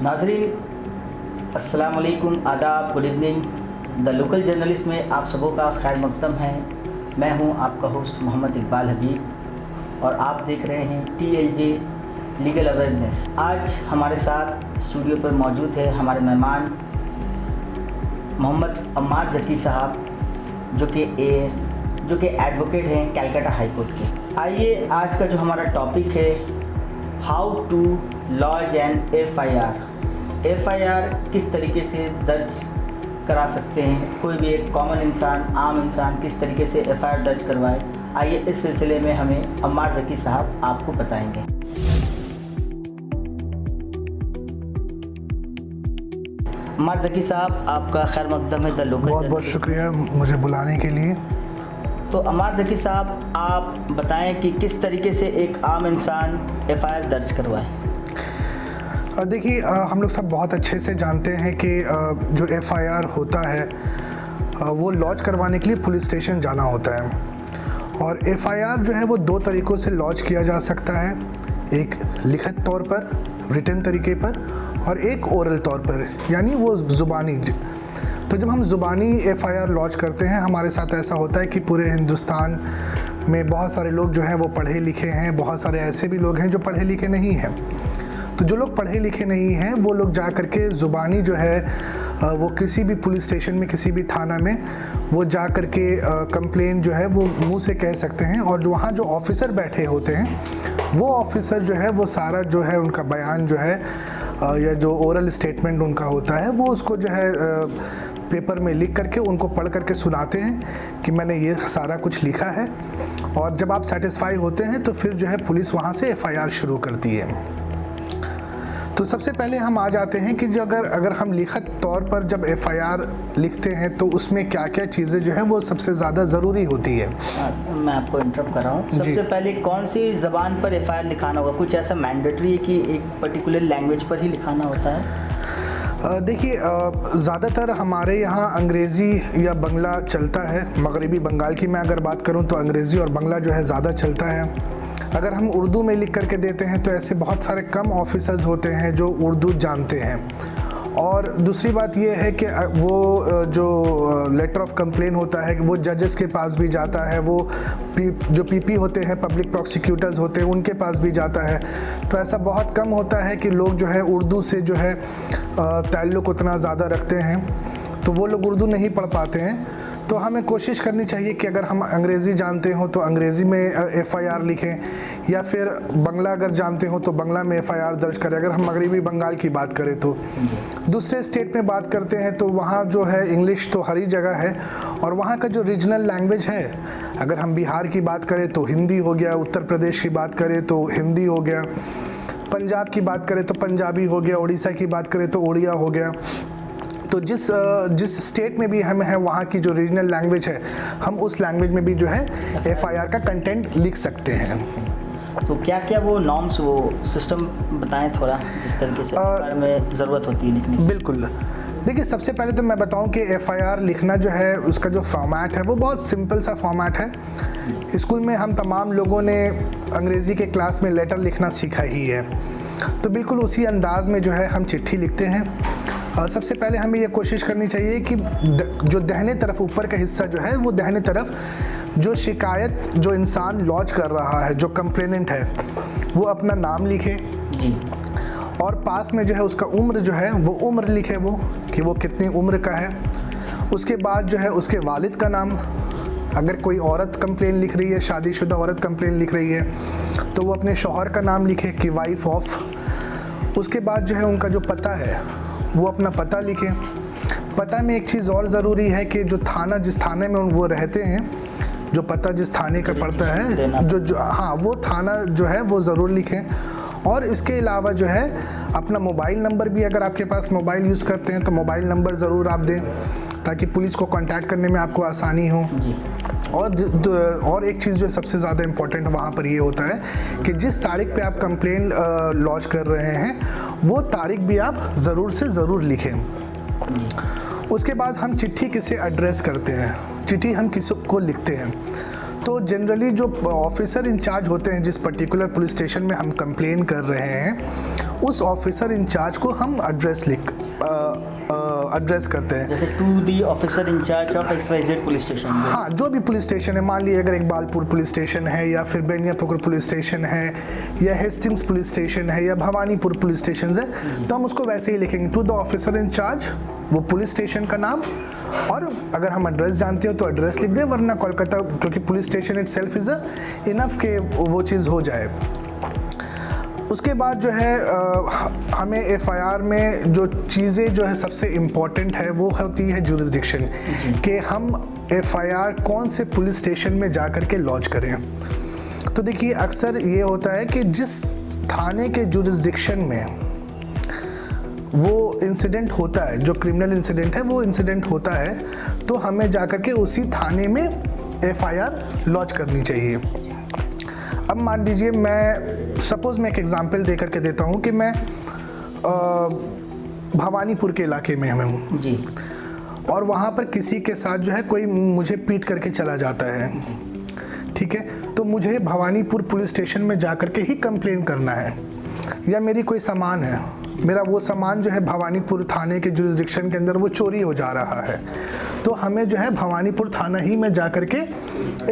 नाज़रीन अस्सलाम वालेकुम, आदाब, good evening. The local journalist में आप सबों का खैर मकदम है। मैं हूं आपका होस्ट मोहम्मद इकबाल हबीब और आप देख रहे हैं TLJ लीगल अवेयरनेस। आज हमारे साथ स्टूडियो पर मौजूद है हमारे मेहमान मोहम्मद अम्मार ज़की साहब, जो कि एडवोकेट हैं कैलकाटा हाई कोर्ट के। आइए आज का जो हमारा टॉपिक है, how to lodge an FIR किस तरीके से दर्ज करा सकते हैं, कोई भी एक कॉमन इंसान, आम इंसान किस तरीके से FIR दर्ज करवाए। आइए इस सिलसिले में हमें अम्मार ज़की साहब आपको बताएंगे। अम्मार ज़की साहब, आपका खैर मकदम है द लोकल। बहुत बहुत शुक्रिया मुझे बुलाने के लिए। तो अम्मार ज़की साहब, आप बताएं कि किस तरीके से एक आम इंसान FIR दर्ज करवाए। देखिए, हम लोग सब बहुत अच्छे से जानते हैं कि जो FIR होता है वो लॉज करवाने के लिए पुलिस स्टेशन जाना होता है। और FIR जो है वो दो तरीक़ों से लॉज किया जा सकता है, एक लिखित तौर पर, रिटन तरीके पर, और एक ओरल तौर पर, यानी वो ज़ुबानी। तो जब हम ज़ुबानी FIR लॉज करते हैं, हमारे साथ ऐसा होता है कि पूरे हिंदुस्तान में बहुत सारे लोग जो हैं वो पढ़े लिखे हैं, बहुत सारे ऐसे भी लोग हैं जो पढ़े लिखे नहीं हैं। तो जो लोग पढ़े लिखे नहीं हैं वो लोग जा कर के ज़ुबानी जो है वो किसी भी पुलिस स्टेशन में, किसी भी थाना में वो जा कर के कंप्लेन जो है वो मुंह से कह सकते हैं। और जो वहाँ जो ऑफिसर बैठे होते हैं वो ऑफिसर जो है वो सारा जो है उनका बयान जो है या जो ओरल स्टेटमेंट उनका होता है वो उसको जो है पेपर में लिख करके उनको पढ़ करके सुनाते हैं कि मैंने ये सारा कुछ लिखा है। और जब आप सेटिस्फाई होते हैं तो फिर जो है पुलिस वहाँ से FIR शुरू करती है। तो सबसे पहले हम आ जाते हैं कि जो अगर हम लिखित तौर पर जब FIR लिखते हैं तो उसमें क्या क्या चीज़ें जो है वो सबसे ज़्यादा ज़रूरी होती है। मैं आपको इंटरप्ट कर रहा हूँ। सबसे पहले कौन सी ज़बान पर FIR लिखाना होगा? कुछ ऐसा मैंडेटरी है कि एक पर्टिकुलर लैंग्वेज पर ही लिखाना होता है? देखिए, ज़्यादातर हमारे यहाँ अंग्रेज़ी या बंगला चलता है। मगरबी बंगाल की मैं अगर बात करूँ तो अंग्रेज़ी और बंगला जो है ज़्यादा चलता है। अगर हम उर्दू में लिख करके देते हैं तो ऐसे बहुत सारे कम ऑफिसर्स होते हैं जो उर्दू जानते हैं। और दूसरी बात ये है कि वो जो लेटर ऑफ कंप्लेन होता है कि वो जजेस के पास भी जाता है, वो जो PP होते हैं, पब्लिक प्रोसिक्यूटर्स होते हैं, उनके पास भी जाता है। तो ऐसा बहुत कम होता है कि लोग जो है उर्दू से जो है ताल्लुक़ उतना ज़्यादा रखते हैं, तो वो लोग उर्दू नहीं पढ़ पाते हैं। तो हमें कोशिश करनी चाहिए कि अगर हम अंग्रेज़ी जानते हो तो अंग्रेज़ी में FIR लिखें, या फिर बंगला अगर जानते हो तो बंगला में FIR दर्ज करें। अगर हम मगरबी बंगाल की बात करें तो दूसरे स्टेट में बात करते हैं तो वहाँ जो है इंग्लिश तो हर ही जगह है, और वहाँ का जो रीजनल लैंग्वेज है, अगर हम बिहार की बात करें तो हिंदी हो गया, उत्तर प्रदेश की बात करें तो हिंदी हो गया, पंजाब की बात करें तो पंजाबी हो गया, उड़ीसा की बात करें तो उड़िया हो गया। तो जिस स्टेट में भी हम हैं वहाँ की जो रीजनल लैंग्वेज है, हम उस लैंग्वेज में भी जो है FIR का कंटेंट लिख सकते हैं। तो क्या क्या वो नॉर्म्स, वो सिस्टम बताएं थोड़ा, जिस तरीके से FIR में ज़रूरत होती है लिखने की। बिल्कुल। देखिए, सबसे पहले तो मैं बताऊं कि FIR लिखना जो है उसका जो फॉर्मेट है वो बहुत सिंपल सा फॉर्मेट है। स्कूल में हम तमाम लोगों ने अंग्रेज़ी के क्लास में लेटर लिखना सीखा ही है, तो बिल्कुल उसी अंदाज में जो है हम चिट्ठी लिखते हैं। सबसे पहले हमें ये कोशिश करनी चाहिए कि जो दाहिने तरफ ऊपर का हिस्सा जो है वो दाहिने तरफ जो शिकायत जो इंसान लॉज कर रहा है, जो कंप्लेनेंट है, वो अपना नाम लिखे जी, और पास में जो है उसका उम्र जो है वो उम्र लिखे, वो कि वो कितनी उम्र का है। उसके बाद जो है उसके वालिद का नाम, अगर कोई औरत कंप्लेन लिख रही है, शादीशुदा औरत कंप्लेन लिख रही है, तो वो अपने शौहर का नाम लिखे कि वाइफ ऑफ। उसके बाद जो है उनका जो पता है वो अपना पता लिखें। पता में एक चीज़ और ज़रूरी है कि जो थाना, जिस थाने में वो रहते हैं, जो पता जिस थाने का पड़ता है, जो हाँ, वो थाना जो है वो ज़रूर लिखें। और इसके अलावा जो है अपना मोबाइल नंबर भी, अगर आपके पास मोबाइल यूज़ करते हैं तो मोबाइल नंबर ज़रूर आप दें, ताकि पुलिस को कांटेक्ट करने में आपको आसानी हो। और एक चीज़ जो सबसे ज़्यादा इम्पोर्टेंट वहाँ पर ये होता है कि जिस तारीख पे आप कंप्लेन लॉन्च कर रहे हैं वो तारीख भी आप ज़रूर से ज़रूर लिखें। उसके बाद हम चिट्ठी किसे एड्रेस करते हैं, चिट्ठी हम किस को लिखते हैं, तो जनरली जो ऑफिसर इंचार्ज होते हैं जिस पर्टिकुलर पुलिस स्टेशन में हम कंप्लेन कर रहे हैं, उस ऑफिसर इंचार्ज को हम एड्रेस करते हैं। जैसे to the officer in charge of XYZ police station. हाँ, जो भी पुलिस स्टेशन है, मान लीजिए अगर इकबालपुर पुलिस स्टेशन है या फिर बेनियापुकुर पुलिस स्टेशन है या हेस्टिंग्स पुलिस स्टेशन है या भवानीपुर पुलिस स्टेशन है, तो हम उसको वैसे ही लिखेंगे, टू द ऑफिसर इंचार्ज, वो पुलिस स्टेशन का नाम, और अगर हम एड्रेस जानते हो तो एड्रेस लिख दें, वरना कोलकाता, क्योंकि police station itself is enough के वो चीज़ हो जाए। उसके बाद जो है हमें FIR में जो चीज़ें जो है सबसे इम्पॉर्टेंट है वो होती है जुरिस्डिक्शन, कि हम FIR कौन से पुलिस स्टेशन में जा कर के लॉन्च करें। तो देखिए, अक्सर ये होता है कि जिस थाने के जुरिस्डिक्शन में वो इंसिडेंट होता है, जो क्रिमिनल इंसिडेंट है वो इंसिडेंट होता है, तो हमें जा कर के उसी थाने में FIR लॉन्च करनी चाहिए। अब मान लीजिए, मैं एक एग्जांपल दे करके देता हूँ कि मैं भवानीपुर के इलाके में हूँ जी, और वहाँ पर किसी के साथ जो है कोई मुझे पीट करके चला जाता है, ठीक है, तो मुझे भवानीपुर पुलिस स्टेशन में जा कर के ही कंप्लेन करना है। या मेरी कोई सामान है, मेरा वो सामान जो है भवानीपुर थाने के जुरिस्डिक्शन के अंदर वो चोरी हो जा रहा है, तो हमें जो है भवानीपुर थाना ही में जा कर के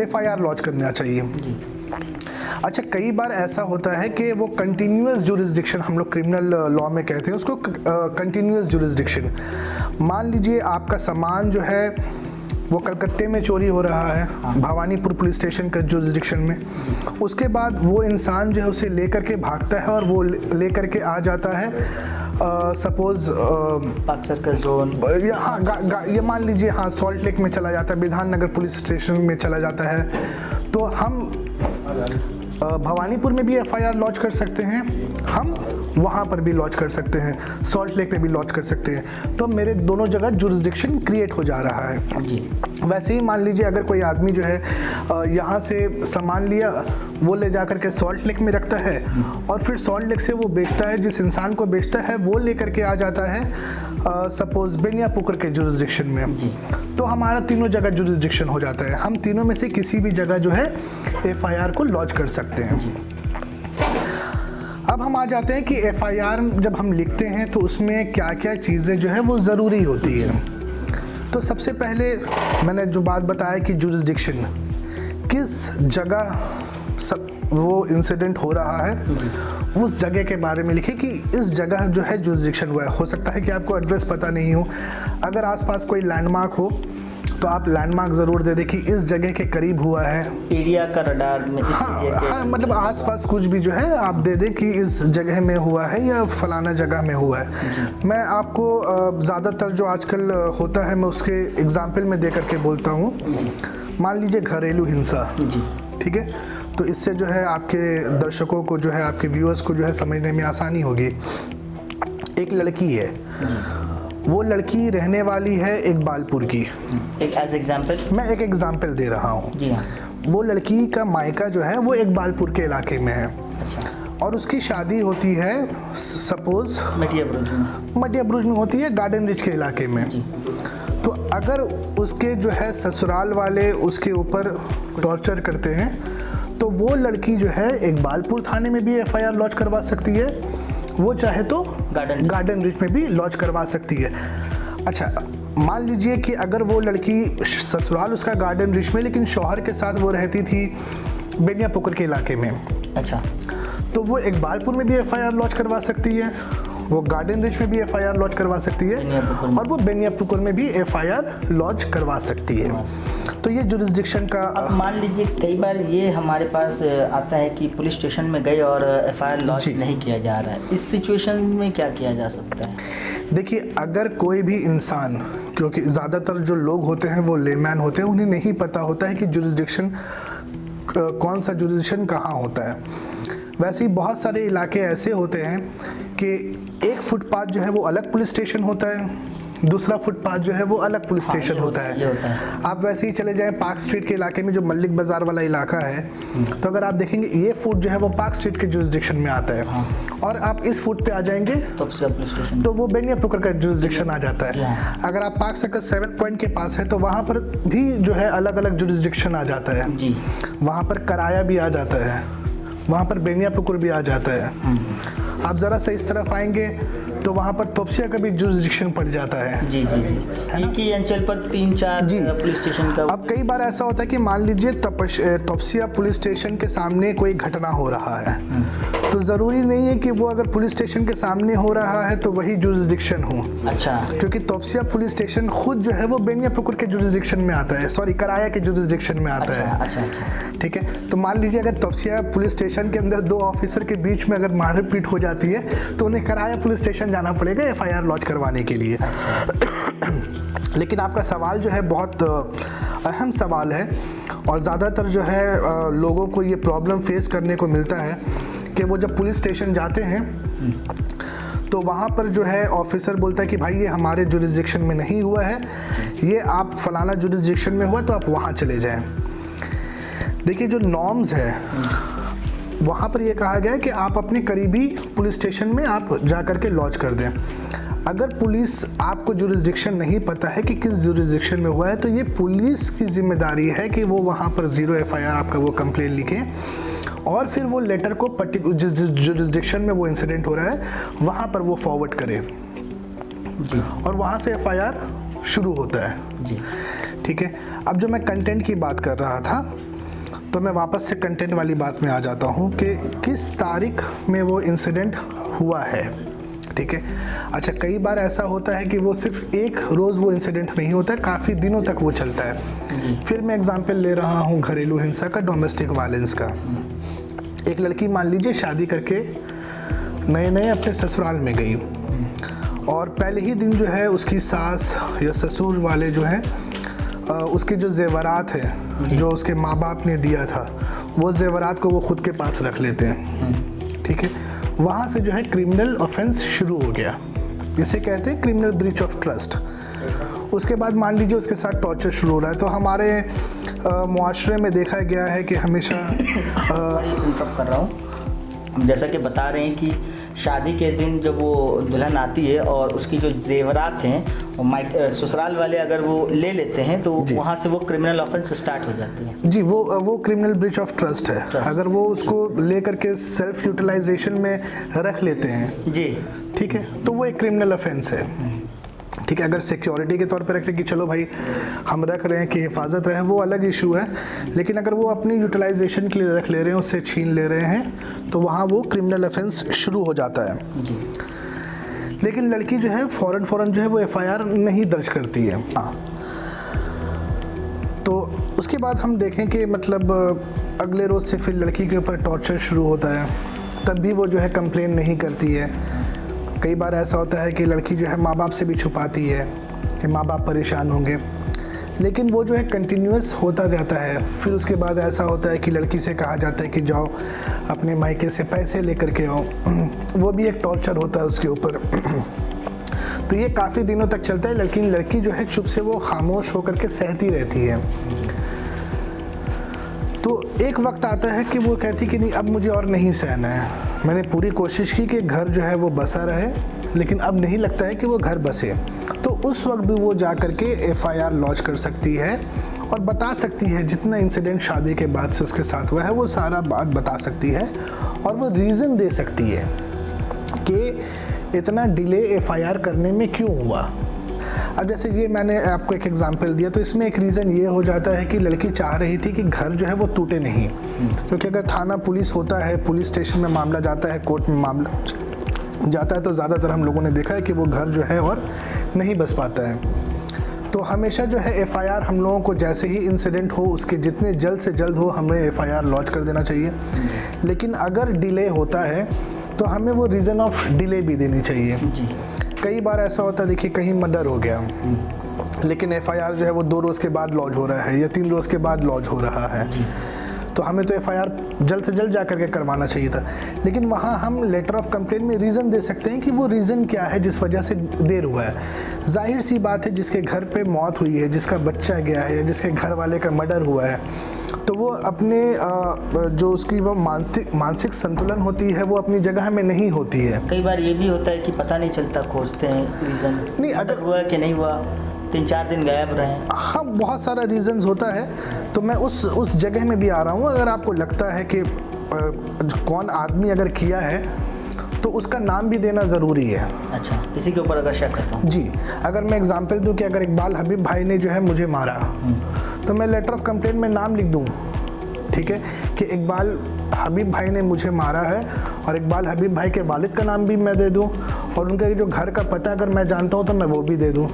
FIR लॉन्च करना चाहिए। अच्छा, कई बार ऐसा होता है कि वो कंटिन्यूअस जुरिस्डिक्शन, हम लोग क्रिमिनल लॉ में कहते हैं उसको कंटिन्यूअस जुरिस्डिक्शन। मान लीजिए आपका सामान जो है वो कलकत्ते में चोरी हो रहा है, भवानीपुर पुलिस स्टेशन का जुरिस्डिक्शन में, उसके बाद वो इंसान जो है उसे लेकर के भागता है और वो लेकर के आ जाता है सपोज पार्क सर्कल जोन, हाँ, ये मान लीजिए, हाँ, सॉल्ट लेक में चला जाता है, विधान नगर पुलिस स्टेशन में चला जाता है, तो हम भवानीपुर में भी FIR लॉन्च कर सकते हैं, हम वहाँ पर भी लॉन्च कर सकते हैं, सॉल्ट लेक में भी लॉन्च कर सकते हैं, तो मेरे दोनों जगह जुरिस्डिक्शन क्रिएट हो जा रहा है जी। वैसे ही मान लीजिए अगर कोई आदमी जो है यहाँ से सामान लिया, वो ले जा कर के सॉल्ट लेक में रखता है और फिर सॉल्ट लेक से वो बेचता है, जिस इंसान को बेचता है वो ले करके आ जाता है सपोज बेनियापुकुर के जुरिस्डिक्शन में, तो हमारा तीनों जगह जुरिस्डिक्शन हो जाता है। हम तीनों में से किसी भी जगह जो है FIR को लॉन्च कर सकते हैं। अब हम आ जाते हैं कि FIR जब हम लिखते हैं तो उसमें क्या क्या चीज़ें जो है वो ज़रूरी होती है। तो सबसे पहले मैंने जो बात बताया कि जुरिस्डिक्शन, किस जगह वो इंसिडेंट हो रहा है, उस जगह के बारे में लिखिए कि इस जगह जो है जुरिस्डिक्शन हुआ है। हो सकता है कि आपको एड्रेस पता नहीं हो, अगर आसपास कोई लैंडमार्क हो तो आप लैंडमार्क ज़रूर दे दें कि इस जगह के करीब हुआ है, एरिया का रडार में, हाँ, मतलब आसपास कुछ भी जो है आप दे दें कि इस जगह में हुआ है या फलाना जगह में हुआ है। मैं आपको ज़्यादातर जो आजकल होता है मैं उसके एग्जाम्पल में दे करके बोलता हूँ। मान लीजिए घरेलू हिंसा, ठीक है, तो इससे जो है आपके दर्शकों को जो है, आपके व्यूअर्स को जो है समझने में आसानी होगी। एक लड़की है, वो लड़की रहने वाली है इकबालपुर की, एक एज एग्जांपल मैं एक एग्जांपल दे रहा हूँ जी हाँ। वो लड़की का मायका जो है वो इकबालपुर के इलाके में है। अच्छा। और उसकी शादी होती है सपोज मटिया ब्रुज में होती है, गार्डन रिच के इलाके में। तो अगर उसके जो है ससुराल वाले उसके ऊपर टॉर्चर करते हैं तो वो लड़की जो है इकबालपुर थाने में भी FIR लॉन्च करवा सकती है, वो चाहे तो गार्डन रिच में भी लॉन्च करवा सकती है। अच्छा, मान लीजिए कि अगर वो लड़की ससुराल उसका गार्डन रिच में, लेकिन शौहर के साथ वो रहती थी बेनियापुकुर के इलाके में। अच्छा, तो वो इकबालपुर में भी FIR लॉन्च करवा सकती है, वो गार्डन रिच में भी FIR लॉन्च करवा सकती है, और वो बेनियापुकुर में भी FIR लॉन्च करवा सकती है। तो ये जुरिस्डिक्शन का। अब मान लीजिए कई बार ये हमारे पास आता है कि पुलिस स्टेशन में गए और FIR लॉन्च नहीं किया जा रहा है, इस सिचुएशन में क्या किया जा सकता है? देखिए, अगर कोई भी इंसान, क्योंकि ज़्यादातर जो लोग होते हैं वो लेमैन होते हैं, उन्हें नहीं पता होता है कि जुरिस्डिक्शन कौन सा जुरिस्डिक्शन कहाँ होता है। वैसे ही बहुत सारे इलाके ऐसे होते हैं कि एक फुटपाथ जो है वो अलग पुलिस स्टेशन होता है, दूसरा फुटपाथ जो है वो अलग पुलिस स्टेशन होता है। आप वैसे ही चले जाएं पार्क स्ट्रीट के इलाके में, जो मल्लिक बाजार वाला इलाका है, तो अगर आप देखेंगे ये फुट जो है वो पार्क स्ट्रीट के जुरिसडिक्शन में आता है। और आप इस फुट पे आ जाएंगे तो वो बेनिया पुकर का जुरिसडिक्शन आ जाता है। अगर आप पार्क सर्कल 7 पॉइंट के पास है तो वहाँ पर भी जो है अलग अलग जुरिसडिक्शन आ जाता है। वहाँ पर कराया भी आ जाता है, वहाँ पर बेनिया पुकुर भी आ जाता है। आप ज़रा सा इस तरफ आएंगे तो वहाँ पर तोपसिया का भी जुरिसडिक्शन पड़ जाता है। जी जी जी, है ना कि अंचल पर 3-4 पुलिस स्टेशन का। अब कई बार ऐसा होता है कि मान लीजिए तोपसिया पुलिस स्टेशन के सामने कोई घटना हो रहा है, तो ज़रूरी नहीं है कि वो अगर पुलिस स्टेशन के सामने हो रहा है तो वही जुरिसडिक्शन हो। अच्छा। क्योंकि तोपसिया पुलिस स्टेशन खुद जो है वो बेनिया पुकुर के जुरिसडिक्शन में आता है, सॉरी कराया के जुरिसडिक्शन में आता है। अच्छा अच्छा, ठीक है। तो मान लीजिए अगर तोपसिया पुलिस स्टेशन के अंदर 2 ऑफिसर के बीच में अगर मारपीट हो जाती है तो उन्हें कराया पुलिस स्टेशन जाना पड़ेगा एफआईआर लॉन्च करवाने के लिए। लेकिन आपका सवाल जो है बहुत अहम सवाल है, और ज़्यादातर जो है लोगों को ये प्रॉब्लम फेस करने को मिलता है कि वो जब पुलिस स्टेशन जाते हैं तो वहाँ पर जो है ऑफिसर बोलता है कि भाई ये हमारे जुरिसडिक्शन में नहीं हुआ है, ये आप फलाना जुरिसडिक्शन में हुआ तो आप वहाँ चले जाएं। देखिए जो नॉर्म्स है वहाँ पर ये कहा गया है कि आप अपने करीबी पुलिस स्टेशन में आप जा कर के लॉन्च कर दें। अगर पुलिस आपको जुरिसडिक्शन नहीं पता है कि किस जुरिसडिक्शन में हुआ है तो ये पुलिस की जिम्मेदारी है कि वो वहाँ पर 0 एफआईआर आपका वो कंप्लेन लिखें और फिर वो लेटर को जिस जुरिसडिक्शन में वो इंसिडेंट हो रहा है वहाँ पर वो फॉरवर्ड करें जी, और वहाँ से एफआईआर शुरू होता है जी। ठीक है। अब जो मैं कंटेंट की बात कर रहा था तो मैं वापस से कंटेंट वाली बात में आ जाता हूँ कि किस तारीख में वो इंसिडेंट हुआ है। ठीक है। अच्छा, कई बार ऐसा होता है कि वो सिर्फ एक रोज़ वो इंसिडेंट नहीं होता है, काफ़ी दिनों तक वो चलता है। फिर मैं एग्जांपल ले रहा हूँ घरेलू हिंसा का, डोमेस्टिक वायलेंस का। एक लड़की मान लीजिए शादी करके नए नए अपने ससुराल में गई और पहले ही दिन जो है उसकी सास या ससुर वाले जो है उसके जो जेवरात है जो उसके माँ बाप ने दिया था वो जेवरात को वो खुद के पास रख लेते हैं। ठीक है। वहाँ से जो है क्रिमिनल ऑफेंस शुरू हो गया, इसे कहते हैं क्रिमिनल ब्रीच ऑफ ट्रस्ट। उसके बाद मान लीजिए उसके साथ टॉर्चर शुरू हो रहा है। तो हमारे मुआशरे में देखा गया है कि हमेशा इंटरप्ट कर रहा हूँ, जैसा कि बता रहे हैं कि शादी के दिन जब वो दुल्हन आती है और उसकी जो जेवरात हैं ससुराल वाले अगर वो ले लेते हैं तो वहाँ से वो क्रिमिनल ऑफेंस स्टार्ट हो जाती है जी। वो क्रिमिनल ब्रीच ऑफ ट्रस्ट है। अगर वो उसको ले करके सेल्फ यूटिलाइजेशन में रख लेते हैं जी, ठीक है, तो वो एक क्रिमिनल ऑफेंस है। ठीक है। अगर सिक्योरिटी के तौर पर रख रहे कि चलो भाई हम रख रहे हैं कि हिफाजत रहे, वो अलग इशू है। लेकिन अगर वो अपनी यूटिलाइजेशन के लिए रख ले रहे हैं, उससे छीन ले रहे हैं, तो वहाँ वो क्रिमिनल ऑफेंस शुरू हो जाता है। लेकिन लड़की जो है फ़ौरन जो है वो एफआईआर नहीं दर्ज करती है। हाँ, तो उसके बाद हम देखें कि मतलब अगले रोज़ से फिर लड़की के ऊपर टॉर्चर शुरू होता है, तब भी वो जो है कंप्लेन नहीं करती है। कई बार ऐसा होता है कि लड़की जो है माँ बाप से भी छुपाती है कि माँ बाप परेशान होंगे, लेकिन वो जो है कंटिन्यूअस होता जाता है। फिर उसके बाद ऐसा होता है कि लड़की से कहा जाता है कि जाओ अपने मायके से पैसे लेकर के आओ, वो भी एक टॉर्चर होता है उसके ऊपर। तो ये काफ़ी दिनों तक चलता है, लेकिन लड़की जो है चुप से वो खामोश होकर के सहती रहती है। तो एक वक्त आता है कि वो कहती कि नहीं अब मुझे और नहीं सहना है, मैंने पूरी कोशिश की कि घर जो है वो बसा रहे, लेकिन अब नहीं लगता है कि वो घर बसे। तो उस वक्त भी वो जा कर के एफआईआर लॉन्च कर सकती है और बता सकती है जितना इंसिडेंट शादी के बाद से उसके साथ हुआ है वो सारा बात बता सकती है, और वो रीज़न दे सकती है कि इतना डिले एफआईआर करने में क्यों हुआ। अब जैसे ये मैंने आपको एक एग्जांपल दिया, तो इसमें एक रीज़न ये हो जाता है कि लड़की चाह रही थी कि घर जो है वो टूटे नहीं, क्योंकि अगर थाना पुलिस होता है, पुलिस स्टेशन में मामला जाता है, कोर्ट में मामला जाता है, तो ज़्यादातर हम लोगों ने देखा है कि वो घर जो है और नहीं बस पाता है। तो हमेशा जो है एफआईआर हम लोगों को जैसे ही इंसिडेंट हो उसके जितने जल्द से जल्द हो हमें एफआईआर लॉन्च कर देना चाहिए। लेकिन अगर डिले होता है तो हमें वो रीज़न ऑफ डिले भी देनी चाहिए। कई बार ऐसा होता है, देखिए कहीं मर्डर हो गया लेकिन एफआईआर जो है वो 2 रोज़ के बाद लॉन्च हो रहा है या 3 रोज़ के बाद लॉन्च हो रहा है, तो हमें तो एफआईआर जल्द से जल्द जा करके करवाना चाहिए था। लेकिन वहाँ हम लेटर ऑफ कंप्लेंट में रीज़न दे सकते हैं कि वो रीज़न क्या है जिस वजह से देर हुआ है। जाहिर सी बात है, जिसके घर पे मौत हुई है, जिसका बच्चा गया है या जिसके घर वाले का मर्डर हुआ है, तो वो अपने जो उसकी वो मानसिक संतुलन होती है वो अपनी जगह में नहीं होती है। कई बार ये भी होता है कि पता नहीं चलता, खोजते हैं रीज़न, नहीं, अगर हुआ कि नहीं हुआ, 3-4 दिन गायब रहे। हाँ, बहुत सारा रीज़न्स होता है। तो मैं उस जगह में भी आ रहा हूँ। अगर आपको लगता है कि कौन आदमी अगर किया है तो उसका नाम भी देना ज़रूरी है। अच्छा, किसी के ऊपर अगर शक करता हूँ जी, अगर मैं एग्जांपल दूं कि अगर इकबाल हबीब भाई ने जो है मुझे मारा, तो मैं लेटर ऑफ कंप्लेंट में नाम लिख दूं, ठीक है, कि इकबाल हबीब भाई ने मुझे मारा है, और इकबाल हबीब भाई के वालिद का नाम भी मैं दे दूं, और उनका जो घर का पता अगर मैं जानता हूं तो मैं वो भी दे दूं।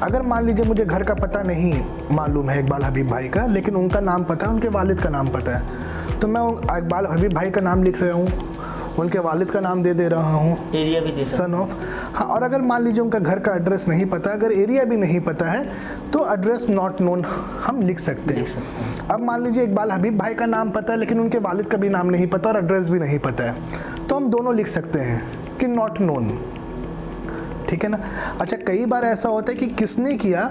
अगर मान लीजिए मुझे घर का पता नहीं मालूम है इकबाल हबीब भाई का, लेकिन उनका नाम पता है, उनके वालिद का नाम पता है, तो मैं इकबाल हबीब भाई का नाम लिख रहा हूँ, उनके वालिद का नाम दे रहा हूँ, एरिया भी दे सन ऑफ। हाँ, और अगर मान लीजिए उनका घर का एड्रेस नहीं पता, अगर एरिया भी नहीं पता है, तो एड्रेस नॉट नोन हम लिख सकते हैं। अब मान लीजिए इकबाल हबीब भाई का नाम पता है लेकिन उनके वालिद का भी नाम नहीं पता और एड्रेस भी नहीं पता है, तो हम दोनों लिख सकते हैं कि नॉट नोन, ठीक है ना। अच्छा, कई बार ऐसा होता है कि किसने किया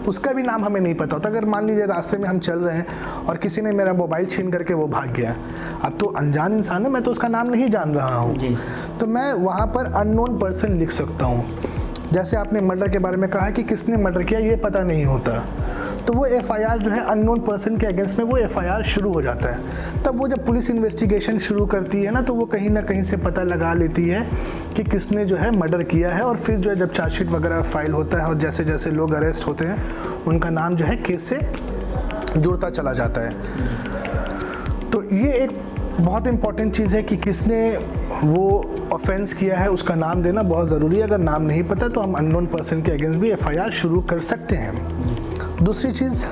उसका भी नाम हमें नहीं पता होता। अगर मान लीजिए रास्ते में हम चल रहे हैं और किसी ने मेरा मोबाइल छीन करके वो भाग गया, अब तो अनजान इंसान है, मैं तो उसका नाम नहीं जान रहा हूँ, तो मैं वहाँ पर अननोन पर्सन लिख सकता हूँ। जैसे आपने मर्डर के बारे में कहा कि किसने मर्डर किया ये पता नहीं होता, तो वो एफआईआर जो है अननोन पर्सन के अगेंस्ट में वो एफआईआर शुरू हो जाता है। तब वो जब पुलिस इन्वेस्टिगेशन शुरू करती है ना, तो वो कहीं ना कहीं से पता लगा लेती है कि किसने जो है मर्डर किया है, और फिर जो है जब चार्जशीट वगैरह फाइल होता है और जैसे जैसे लोग अरेस्ट होते हैं उनका नाम जो है केस से जुड़ता चला जाता है। तो ये एक बहुत इंपॉर्टेंट चीज़ है कि किसने वो ऑफेंस किया है उसका नाम देना बहुत ज़रूरी है। अगर नाम नहीं पता तो हम अननोन पर्सन के अगेंस्ट भी एफआईआर शुरू कर सकते हैं। दूसरी चीज़,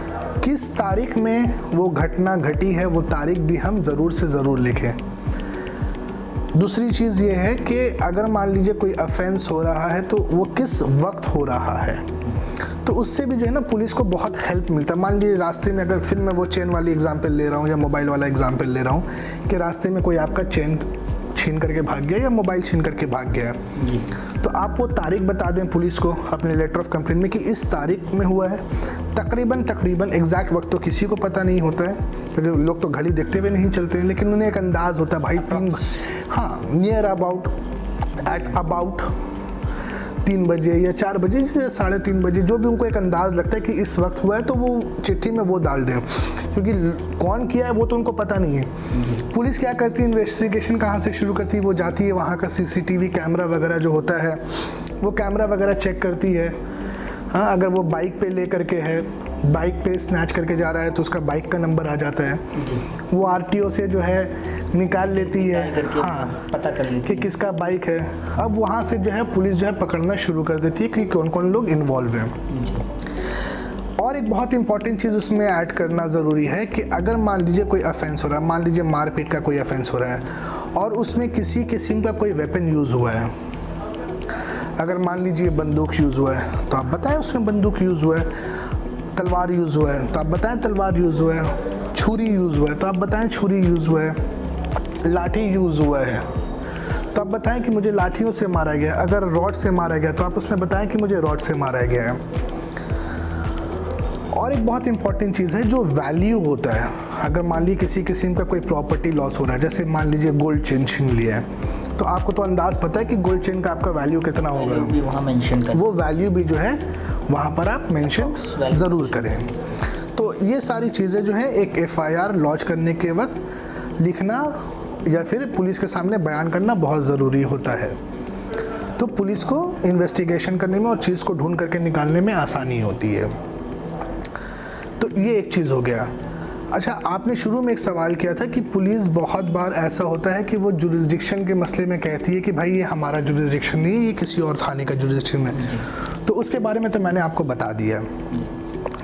किस तारीख में वो घटना घटी है वो तारीख भी हम ज़रूर से ज़रूर लिखें। दूसरी चीज़ ये है कि अगर मान लीजिए कोई ऑफेंस हो रहा है तो वो किस वक्त हो रहा है, तो उससे भी जो है ना पुलिस को बहुत हेल्प मिलता है। मान लीजिए रास्ते में, अगर फिर मैं वो चेन वाली एग्जांपल ले रहा हूँ या मोबाइल वाला एग्जांपल ले रहा हूँ कि रास्ते में कोई आपका चेन छीन करके भाग गया या मोबाइल छीन करके भाग गया, तो आप वो तारीख बता दें पुलिस को अपने लेटर ऑफ कंप्लेंट में कि इस तारीख में हुआ है। तकरीबन एग्जैक्ट वक्त तो किसी को पता नहीं होता है, क्योंकि लोग तो घड़ी देखते हुए नहीं चलते हैं, लेकिन उन्हें एक अंदाज़ होता है भाई नियर अबाउट 3 बजे या 4 बजे या 3:30 बजे, जो भी उनको एक अंदाज़ लगता है कि इस वक्त हुआ है, तो वो चिट्ठी में वो डाल दें, क्योंकि कौन किया है वो तो उनको पता नहीं है। पुलिस क्या करती है, इन्वेस्टिगेशन कहाँ से शुरू करती है, वो जाती है वहाँ का सीसीटीवी कैमरा वगैरह जो होता है वो कैमरा वगैरह चेक करती है। हाँ, अगर वो बाइक पे ले करके है, बाइक पे स्नैच करके जा रहा है तो उसका बाइक का नंबर आ जाता है, वो आरटीओ से जो है निकाल लेती है, हाँ, पता कर लेती कि किसका बाइक है। अब वहाँ से जो है पुलिस जो है पकड़ना शुरू कर देती है कि कौन कौन लोग इन्वॉल्व हैं। और एक बहुत इंपॉर्टेंट चीज़ उसमें ऐड करना ज़रूरी है कि अगर मान लीजिए कोई ऑफेंस हो रहा है, मान लीजिए मारपीट का कोई ऑफेंस हो रहा है और उसमें किसी किस्म का कोई वेपन यूज़ हुआ है, अगर मान लीजिए बंदूक यूज़ हुआ है तो आप बताएं उसमें बंदूक यूज़ हुआ है, तलवार यूज़ हुआ है तो आप बताएं तलवार यूज़ हुआ है, छुरी यूज़ हुआ है तो आप बताएं छुरी यूज़ हुआ है, लाठी यूज़ हुआ है तो आप बताएं कि मुझे लाठियों से मारा गया, अगर रॉड से मारा गया तो आप उसमें बताएं कि मुझे रॉड से मारा गया है। और एक बहुत इंपॉर्टेंट चीज़ है जो वैल्यू होता है, अगर मान लीजिए किसी किस्म का कोई प्रॉपर्टी लॉस हो रहा है, जैसे मान लीजिए गोल्ड चेन छीन लिया है, तो आपको तो अंदाज़ पता है कि गोल्ड चेन का आपका वैल्यू कितना होगा, वहाँ मेंशन करें, वो वैल्यू भी जो है वहाँ पर आप मेंशन ज़रूर करें। तो ये सारी चीज़ें जो है एक एफआईआर लॉन्च करने के वक्त लिखना या फिर पुलिस के सामने बयान करना बहुत ज़रूरी होता है, तो पुलिस को इन्वेस्टिगेशन करने में और चीज़ को ढूंढ करके निकालने में आसानी होती है। तो ये एक चीज़ हो गया। अच्छा, आपने शुरू में एक सवाल किया था कि पुलिस बहुत बार ऐसा होता है कि वो जुरिस्डिक्शन के मसले में कहती है कि भाई ये हमारा जुरिस्डिक्शन नहीं है, ये किसी और थाने का जुरिस्डिक्शन है, तो उसके बारे में तो मैंने आपको बता दिया।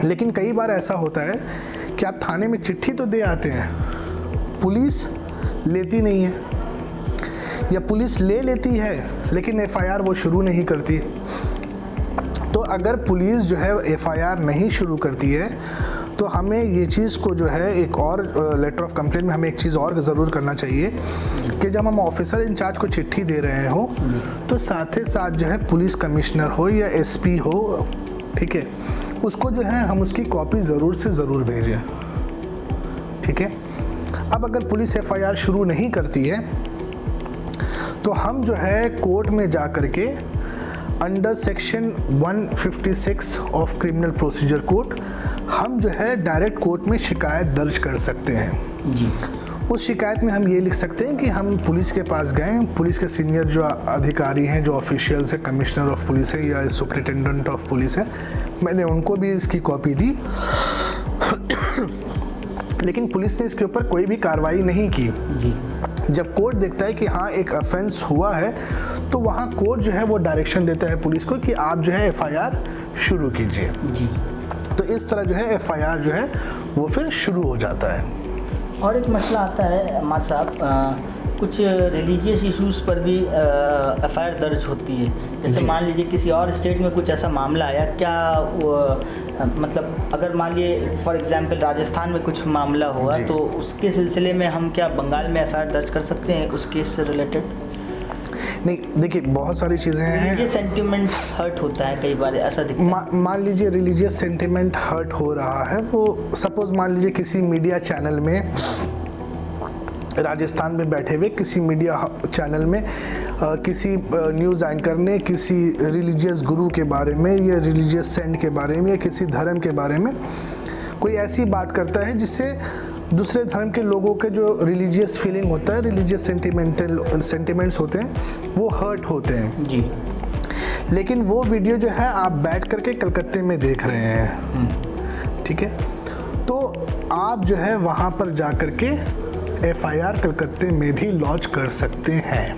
लेकिन कई बार ऐसा होता है कि आप थाने में चिट्ठी तो दे आते हैं, पुलिस लेती नहीं है, या पुलिस ले लेती है लेकिन एफआईआर वो शुरू नहीं करती। तो अगर पुलिस जो है एफआईआर नहीं शुरू करती है तो हमें ये चीज़ को जो है एक और लेटर ऑफ कंप्लेंट में हमें एक चीज़ और ज़रूर करना चाहिए कि जब हम ऑफिसर इंचार्ज को चिट्ठी दे रहे हो तो साथ ही साथ जो है पुलिस कमिश्नर हो या एसपी हो, ठीक है, उसको जो है हम उसकी कॉपी ज़रूर से ज़रूर भेजें, ठीक है। अब अगर पुलिस एफआईआर शुरू नहीं करती है तो हम जो है कोर्ट में जा कर के under section 156 of criminal procedure code हम जो है डायरेक्ट कोर्ट में शिकायत दर्ज कर सकते हैं जी। उस शिकायत में हम ये लिख सकते हैं कि हम पुलिस के पास गए, पुलिस के सीनियर जो अधिकारी हैं, जो ऑफिशियल्स है, कमिश्नर ऑफ पुलिस है या सुपरिटेंडेंट ऑफ पुलिस है, मैंने उनको भी इसकी कॉपी दी लेकिन पुलिस ने इसके ऊपर कोई भी कार्रवाई नहीं की जी। जब कोर्ट देखता है कि हाँ एक ऑफेंस हुआ है तो वहाँ कोर्ट जो है वो डायरेक्शन देता है पुलिस को कि आप जो है एफआईआर शुरू कीजिए जी। तो इस तरह जो है एफआईआर जो है वो फिर शुरू हो जाता है। और एक मसला आता है अम्मार साहब, कुछ रिलीजियस इश्यूज़ पर भी एफआईआर दर्ज होती है। जैसे मान लीजिए किसी और स्टेट में कुछ ऐसा मामला आया, क्या मतलब अगर मान लीजिए फॉर एग्जांपल राजस्थान में कुछ मामला हुआ तो उसके सिलसिले में हम क्या बंगाल में एफआईआर दर्ज कर सकते हैं उस केस से रिलेटेड? नहीं, देखिए बहुत सारी चीज़ें हैं। रिलीजियस सेंटिमेंट हर्ट होता है कई बार, ऐसा दिखता है। मान लीजिए रिलीजियस सेंटिमेंट हर्ट हो रहा है, वो सपोज मान लीजिए किसी मीडिया चैनल में राजस्थान में बैठे हुए किसी मीडिया चैनल में किसी न्यूज़ एंकर ने किसी रिलीजियस गुरु के बारे में या रिलीजियस सेंट के बारे में या किसी धर्म के बारे में कोई ऐसी बात करता है जिससे दूसरे धर्म के लोगों के जो रिलीजियस फीलिंग होता है, रिलीजियस सेंटिमेंट्स होते हैं, वो हर्ट होते हैं जी। लेकिन वो वीडियो जो है आप बैठ करके कलकत्ते में देख रहे हैं, ठीक है, तो आप जो है वहाँ पर जा कर के एफआईआर कलकत्ते में भी लॉन्च कर सकते हैं।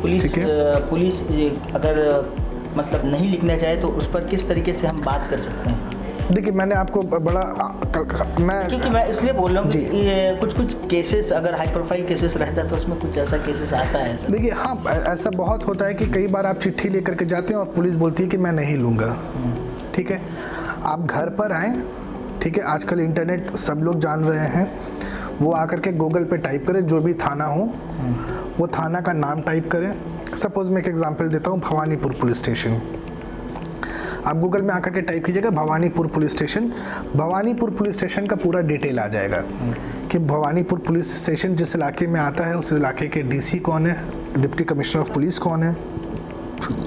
पुलिस अगर मतलब नहीं लिखना चाहे तो उस पर किस तरीके से हम बात कर सकते हैं? देखिए मैंने आपको बड़ा क्योंकि मैं इसलिए बोल रहा हूँ कि ये कुछ केसेस अगर हाई प्रोफाइल केसेस रहता है तो उसमें कुछ ऐसा केसेस आता है ऐसा। देखिए हाँ, ऐसा बहुत होता है कि कई बार आप चिट्ठी लेकर के जाते हैं और पुलिस बोलती है कि मैं नहीं लूँगा, ठीक है, आप घर पर आएँ, ठीक है, आजकल इंटरनेट सब लोग जान रहे हैं, वो आकर के गूगल पे टाइप करें जो भी थाना हो, वो थाना का नाम टाइप करें। सपोज़ मैं एक एग्जांपल देता हूँ, भवानीपुर पुलिस स्टेशन। आप गूगल में आकर के टाइप कीजिएगा Bhawanipur police station, Bhawanipur police station का पूरा डिटेल आ जाएगा कि भवानीपुर पुलिस स्टेशन जिस इलाके में आता है उस इलाके के डीसी कौन है, डिप्टी कमिश्नर ऑफ पुलिस कौन है,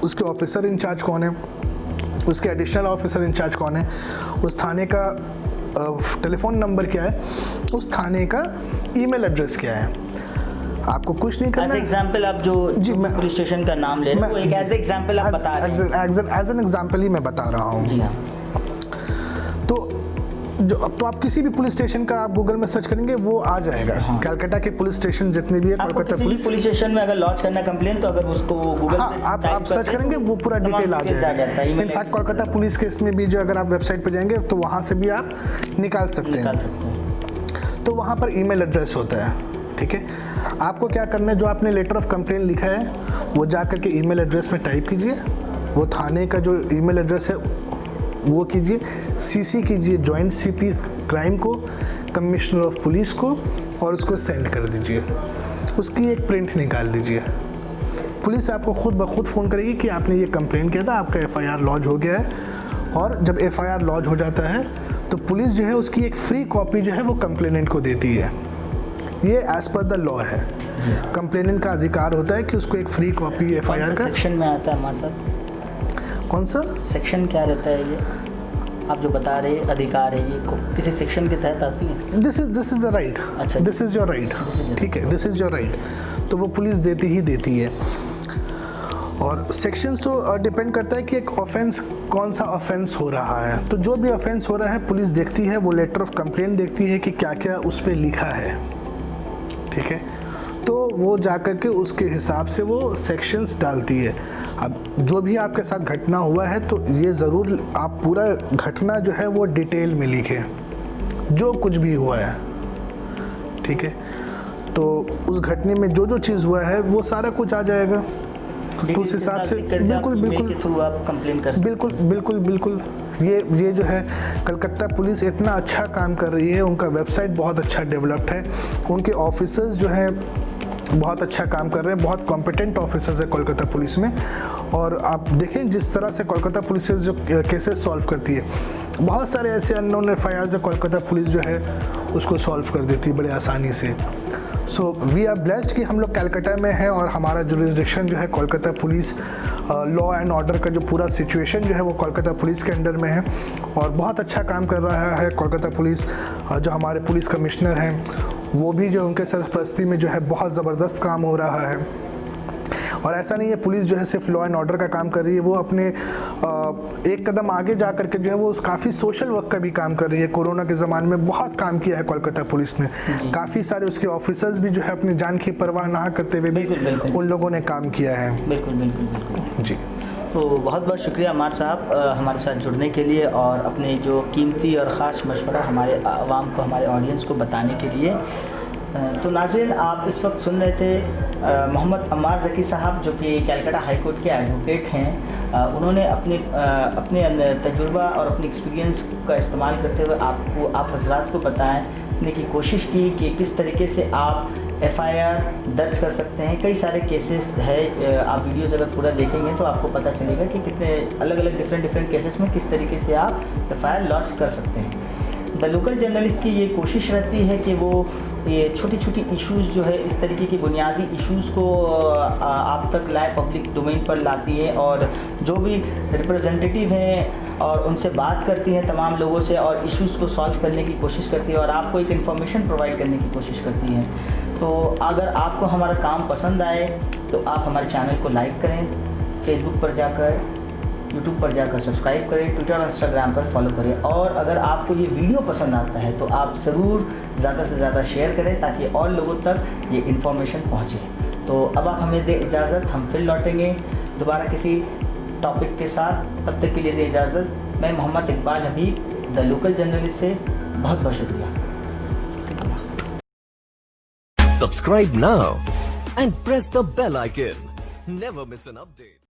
उसके ऑफिसर इंचार्ज कौन है, उसके एडिशनल ऑफिसर इंचार्ज कौन है, उस थाने का टेलीफोन नंबर क्या है, उस थाने का ईमेल एड्रेस क्या है। आपको कुछ नहीं करना। एज एग्जांपल आप जो पुलिस स्टेशन का नाम ले रहे हैं वो एक एज एग्जांपल आप बता रहे हैं। एज एन एग्जांपल ही मैं बता रहा हूँ। जी हाँ। तो आप किसी भी पुलिस स्टेशन का आप गूगल में सर्च करेंगे वो आ जाएगा। हाँ। कलकत्ता के पुलिस स्टेशन जितने भी है, कोलकाता पुलिस स्टेशन में अगर लॉन्च करना कंप्लेन तो अगर उसको गूगल पे आप सर्च करेंगे वो पूरा डिटेल आ जाएगा। इनफैक्ट कोलकाता पुलिस केस में भी जो अगर आप वेबसाइट पे जाएंगे तो वहाँ से भी आप निकाल सकते हैं। तो वहाँ पर ईमेल एड्रेस होता है, ठीक है। आपको क्या करना है, जो आपने लेटर ऑफ कंप्लेन लिखा है वो जा करके ईमेल एड्रेस में टाइप कीजिए, वो थाने का जो ईमेल एड्रेस है वो कीजिए, सीसी कीजिए जॉइंट सीपी क्राइम को, कमिश्नर ऑफ पुलिस को, और उसको सेंड कर दीजिए। उसकी एक प्रिंट निकाल लीजिए। पुलिस आपको खुद ब खुद फ़ोन करेगी कि आपने ये कंप्लेन किया था, आपका एफआईआर लॉन्च हो गया है। और जब एफआईआर लॉन्च हो जाता है तो पुलिस जो है उसकी एक फ्री कॉपी जो है वो कंप्लेनेंट को देती है। ये एज पर द लॉ है। कंप्लेनेंट का अधिकार होता है कि उसको एक फ्री कॉपी एफआईआर का। सेक्शन में आता है हमारे साथ? कौन सा सेक्शन क्या रहता है ये आप जो बता रहे हैं अधिकार है, ये किसी सेक्शन के तहत आती है? This is the right. अच्छा, दिस इज योर राइट, ठीक है, दिस इज योर राइट। तो वो पुलिस देती ही देती है। और सेक्शंस तो डिपेंड करता है कि एक ऑफेंस कौन सा ऑफेंस हो रहा है। तो जो भी ऑफेंस हो रहा है पुलिस देखती है, वो लेटर ऑफ कंप्लेंट देखती है कि क्या क्या उस पर लिखा है, ठीक है। तो वो जा कर के उसके हिसाब से वो सेक्शंस डालती है। अब जो भी आपके साथ घटना हुआ है तो ये ज़रूर आप पूरा घटना जो है वो डिटेल में लिखें, जो कुछ भी हुआ है, ठीक है। तो उस घटने में जो जो चीज़ हुआ है वो सारा कुछ आ जाएगा। तो उस हिसाब से बिल्कुल बिल्कुल थ्रू आप कंप्लेन कर सकते हैं। बिल्कुल बिल्कुल बिल्कुल ये जो है कलकत्ता पुलिस इतना अच्छा काम कर रही है, उनका वेबसाइट बहुत अच्छा डेवलप्ड है, उनके ऑफिसर्स जो हैं बहुत अच्छा काम कर रहे हैं, बहुत कॉम्पिटेंट ऑफिसर्स है कोलकाता पुलिस में। और आप देखें जिस तरह से कोलकाता पुलिस जो केसेस सॉल्व करती है, बहुत सारे ऐसे अननोन एफआईआर्स है कोलकाता पुलिस जो है उसको सॉल्व कर देती है बड़े आसानी से। सो वी आर ब्लेस्ड कि हम लोग कलकत्ता में हैं और हमारा जुरिस्डिक्शन जो है Kolkata police, law and order का जो पूरा सिचुएशन जो है वो कोलकाता पुलिस के अंडर में है और बहुत अच्छा काम कर रहा है कोलकाता पुलिस। जो हमारे पुलिस कमिश्नर हैं वो भी जो उनके सरपरस्ती में जो है बहुत ज़बरदस्त काम हो रहा है। और ऐसा नहीं है पुलिस जो है सिर्फ लॉ एंड ऑर्डर का काम कर रही है, वो अपने एक कदम आगे जा करके जो है वो काफ़ी सोशल वर्क का भी काम कर रही है। कोरोना के ज़माने में बहुत काम किया है कोलकाता पुलिस ने, काफ़ी सारे उसके ऑफिसर्स भी जो है अपनी जान की परवाह ना करते हुए भी उन लोगों ने काम किया है। बिल्कुल बिल्कुल बिल्कुल जी। तो बहुत बहुत शुक्रिया अमार साहब हमारे साथ जुड़ने के लिए और अपने जो कीमती और ख़ास मशवरा हमारे आवाम को, हमारे ऑडियंस को बताने के लिए। तो नाज़रीन, आप इस वक्त सुन रहे थे मोहम्मद अम्मार ज़की साहब जो कि कलकत्ता हाई कोर्ट के एडवोकेट हैं। उन्होंने अपने तजुर्बा और अपने एक्सपीरियंस का इस्तेमाल करते हुए आप हज़रात को बताने की कोशिश की कि किस तरीके से आप एफआईआर दर्ज कर सकते हैं। कई सारे केसेस है, आप वीडियोज़ अगर पूरा देखेंगे तो आपको पता चलेगा कि कितने अलग अलग डिफरेंट केसेस में किस तरीके से आप एफआईआर लॉन्च कर सकते हैं। द लोकल जर्नलिस्ट की ये कोशिश रहती है कि वो ये छोटी छोटी इश्यूज़ जो है, इस तरीके की बुनियादी इश्यूज़ को आप तक लाए, पब्लिक डोमेन पर लाती है और जो भी रिप्रेजेंटेटिव हैं और उनसे बात करती हैं तमाम लोगों से और इश्यूज़ को सॉल्व करने की कोशिश करती है और आपको एक इन्फॉर्मेशन प्रोवाइड करने की कोशिश करती है। तो अगर आपको हमारा काम पसंद आए तो आप हमारे चैनल को लाइक करें, फेसबुक पर जाकर, यूट्यूब पर जाकर सब्सक्राइब करें, ट्विटर और इंस्टाग्राम पर फॉलो करें और अगर आपको ये वीडियो पसंद आता है तो आप ज़रूर ज़्यादा से ज़्यादा शेयर करें ताकि और लोगों तक ये इन्फॉर्मेशन पहुँचे। तो अब आप हमें दें इजाज़त, हम फिर लौटेंगे दोबारा किसी टॉपिक के साथ। तब तक के लिए दें इजाज़त। मैं मोहम्मद इकबाल हबीब, द लोकल जर्नलिस्ट से बहुत बहुत शुक्रिया। Subscribe now and press the bell icon. Never miss an update.